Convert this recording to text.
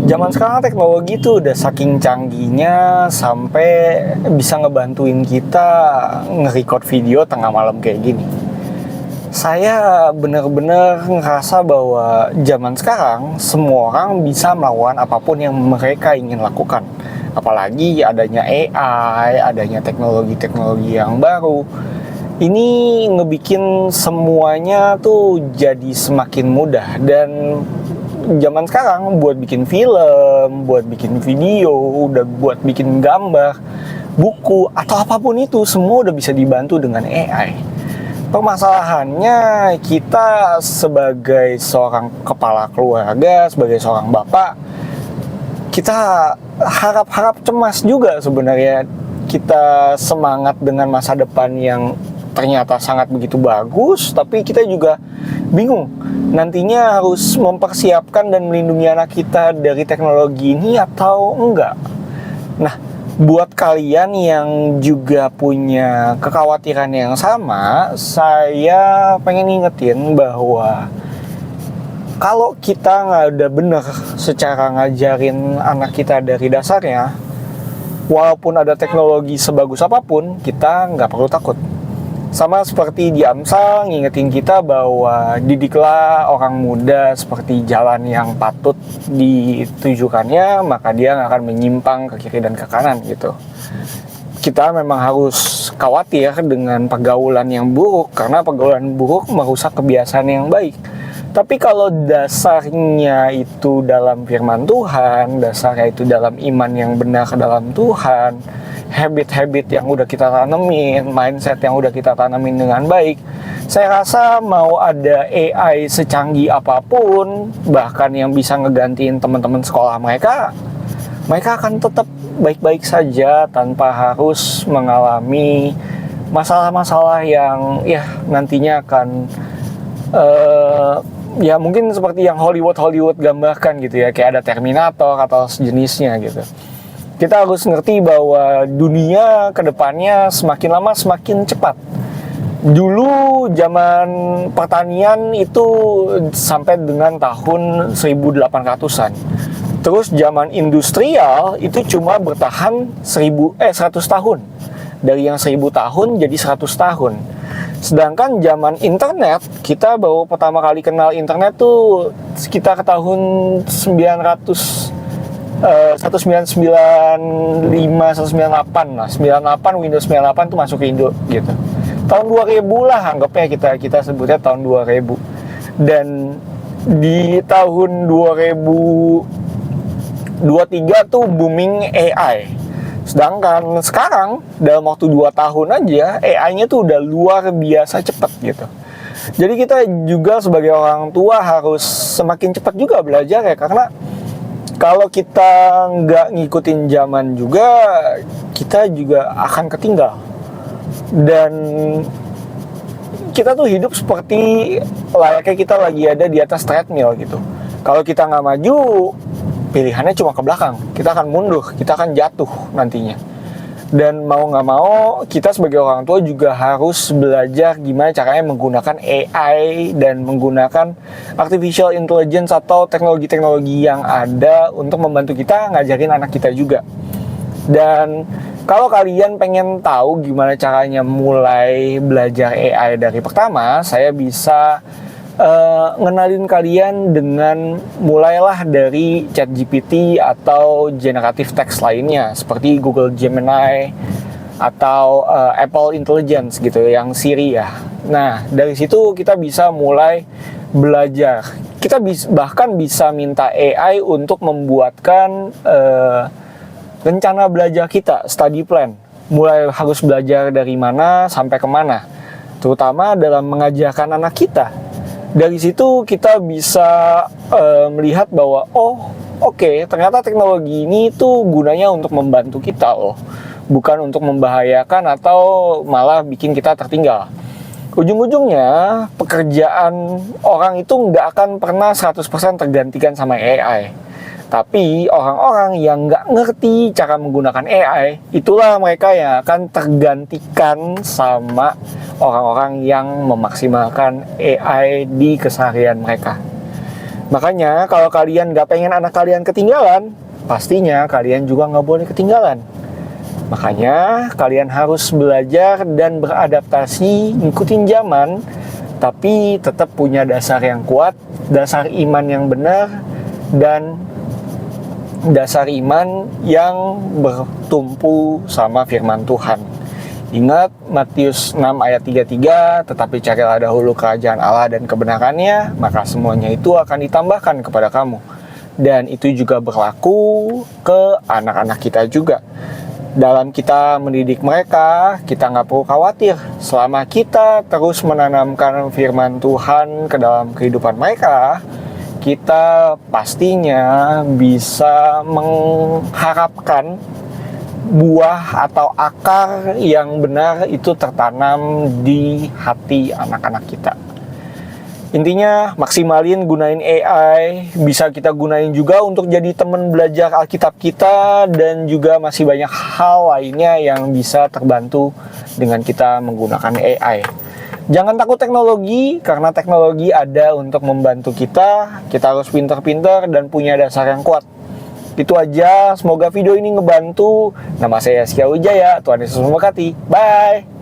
Zaman sekarang teknologi tuh udah saking canggihnya sampai bisa ngebantuin kita nge-record video tengah malam kayak gini. Saya bener-bener ngerasa bahwa zaman sekarang semua orang bisa melakukan apapun yang mereka ingin lakukan. Apalagi adanya AI, adanya teknologi-teknologi yang baru. Ini ngebikin semuanya tuh jadi semakin mudah, dan zaman sekarang buat bikin film, buat bikin video, udah buat bikin gambar, buku, atau apapun itu semua udah bisa dibantu dengan AI. Permasalahannya kita sebagai seorang kepala keluarga, sebagai seorang bapak, kita harap-harap cemas juga sebenarnya. Kita semangat dengan masa depan yang ternyata sangat begitu bagus, tapi kita juga bingung nantinya harus mempersiapkan dan melindungi anak kita dari teknologi ini atau enggak. Nah, buat kalian yang juga punya kekhawatiran yang sama, saya pengen ingetin bahwa kalau kita nggak ada bener secara ngajarin anak kita dari dasarnya, walaupun ada teknologi sebagus apapun, kita nggak perlu takut. Sama seperti di Amsal ngingetin kita bahwa didiklah orang muda seperti jalan yang patut ditujukannya, maka dia nggak akan menyimpang ke kiri dan ke kanan gitu. Kita memang harus khawatir dengan pergaulan yang buruk, karena pergaulan buruk merusak kebiasaan yang baik. Tapi kalau dasarnya itu dalam firman Tuhan, dasarnya itu dalam iman yang benar dalam Tuhan, habit-habit yang udah kita tanemin, mindset yang udah kita tanemin dengan baik, saya rasa mau ada AI secanggih apapun, bahkan yang bisa ngegantiin teman-teman sekolah mereka akan tetap baik-baik saja tanpa harus mengalami masalah-masalah yang ya nantinya akan ya mungkin seperti yang Hollywood gambarkan gitu ya, kayak ada Terminator atau sejenisnya gitu. Kita harus ngerti bahwa dunia kedepannya semakin lama semakin cepat. Dulu zaman pertanian itu sampai dengan tahun 1800-an. Terus zaman industrial itu cuma bertahan 100 tahun. Dari yang 1000 tahun jadi 100 tahun. Sedangkan zaman internet, kita baru pertama kali kenal internet tuh sekitar tahun 1995, 1998 lah. 98, Windows 98 tuh masuk ke Indo gitu. Tahun 2000 lah anggapnya, kita sebutnya tahun 2000. Dan di tahun 2023 tuh booming AI. Sedangkan sekarang dalam waktu 2 tahun aja AI-nya tuh udah luar biasa cepat gitu. Jadi kita juga sebagai orang tua harus semakin cepat juga belajar ya, karena kalau kita nggak ngikutin zaman juga, kita juga akan ketinggal. Dan kita tuh hidup seperti layaknya kita lagi ada di atas treadmill gitu. Kalau kita nggak maju, pilihannya cuma ke belakang. Kita akan mundur, kita akan jatuh nantinya. Dan mau nggak mau, kita sebagai orang tua juga harus belajar gimana caranya menggunakan AI dan menggunakan artificial intelligence atau teknologi-teknologi yang ada untuk membantu kita ngajarin anak kita juga. Dan kalau kalian pengen tahu gimana caranya mulai belajar AI dari pertama, saya bisa ngenalin kalian dengan mulailah dari ChatGPT atau generative text lainnya seperti Google Gemini atau Apple Intelligence gitu, yang Siri ya. Nah, dari situ kita bisa mulai belajar. Kita bahkan bisa minta AI untuk membuatkan rencana belajar kita, study plan. Mulai harus belajar dari mana sampai kemana, terutama dalam mengajarkan anak kita. Dari situ kita bisa melihat bahwa oke, ternyata teknologi ini tuh gunanya untuk membantu kita loh, bukan untuk membahayakan atau malah bikin kita tertinggal. Ujung-ujungnya pekerjaan orang itu nggak akan pernah 100% tergantikan sama AI. Tapi orang-orang yang nggak ngerti cara menggunakan AI, itulah mereka yang akan tergantikan sama orang-orang yang memaksimalkan AI di keseharian mereka. Makanya kalau kalian gak pengen anak kalian ketinggalan, pastinya kalian juga gak boleh ketinggalan. Makanya kalian harus belajar dan beradaptasi, ngikutin zaman, tapi tetap punya dasar yang kuat, dasar iman yang benar, dan dasar iman yang bertumpu sama firman Tuhan. Ingat Matius 6 ayat 33, tetapi carilah dahulu kerajaan Allah dan kebenarannya, maka semuanya itu akan ditambahkan kepada kamu. Dan itu juga berlaku ke anak-anak kita juga. Dalam kita mendidik mereka, kita nggak perlu khawatir. Selama kita terus menanamkan firman Tuhan ke dalam kehidupan mereka, kita pastinya bisa mengharapkan buah atau akar yang benar itu tertanam di hati anak-anak kita. Intinya maksimalin gunain AI, bisa kita gunain juga untuk jadi teman belajar Alkitab kita, dan juga masih banyak hal lainnya yang bisa terbantu dengan kita menggunakan AI. Jangan takut teknologi, karena teknologi ada untuk membantu kita. Kita harus pintar-pintar dan punya dasar yang kuat. Itu aja, semoga video ini ngebantu. Nama saya Sia Wijaya, Tuhan Yesus memberkati. Bye!